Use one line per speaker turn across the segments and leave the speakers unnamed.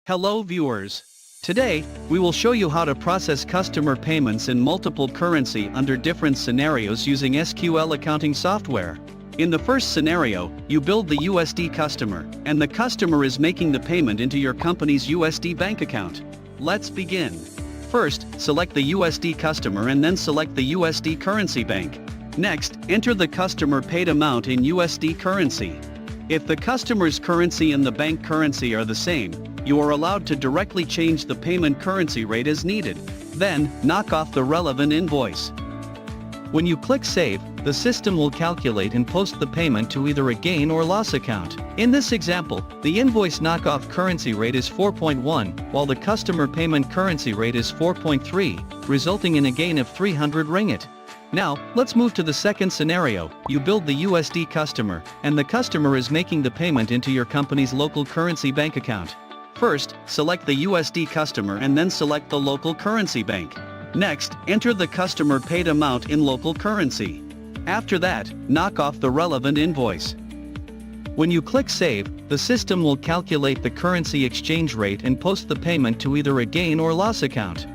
Hello viewers. Today, we will show you how to process customer payments in multiple currency under different scenarios using SQL accounting software. In the first scenario, you build the USD customer, and the customer is making the payment into your company's USD bank account. Let's begin. First, select the USD customer and then select the USD currency bank. Next, enter the customer paid amount in USD currency. If the customer's currency and the bank currency are the same, you are allowed to directly change the payment currency rate as needed. Then, knock off the relevant invoice. When you click Save, the system will calculate and post the payment to either a gain or loss account. In this example, the invoice knockoff currency rate is 4.1, while the customer payment currency rate is 4.3, resulting in a gain of 300 ringgit. Now, let's move to the second scenario. You build the USD customer, and the customer is making the payment into your company's local currency bank account. First, select the USD customer and then select the local currency bank. Next, enter the customer paid amount in local currency. After that, knock off the relevant invoice. When you click Save, the system will calculate the currency exchange rate and post the payment to either a gain or loss account.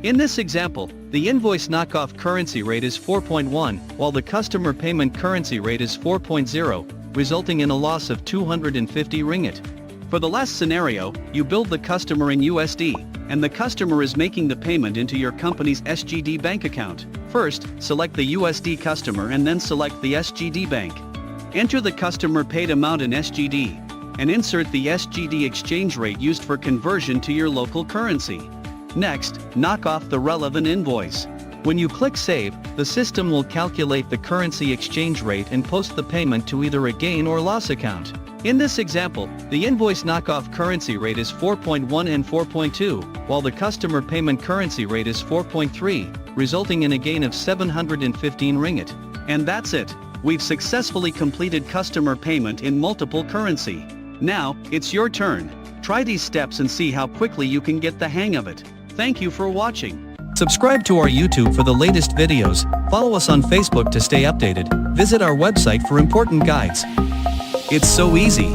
In this example, the invoice knockoff currency rate is 4.1, while the customer payment currency rate is 4.0, resulting in a loss of 250 ringgit. For the last scenario, you build the customer in USD, and the customer is making the payment into your company's SGD bank account. First, select the USD customer and then select the SGD bank. Enter the customer paid amount in SGD, and insert the SGD exchange rate used for conversion to your local currency. Next, knock off the relevant invoice. When you click Save, the system will calculate the currency exchange rate and post the payment to either a gain or loss account. In this example, the invoice knockoff currency rate is 4.1 and 4.2, while the customer payment currency rate is 4.3, resulting in a gain of 715 ringgit. And that's it. We've successfully completed customer payment in multiple currency. Now, it's your turn. Try these steps and see how quickly you can get the hang of it. Thank you for watching. Subscribe to our YouTube for the latest videos, follow us on Facebook to stay updated, visit our website for important guides. It's so easy.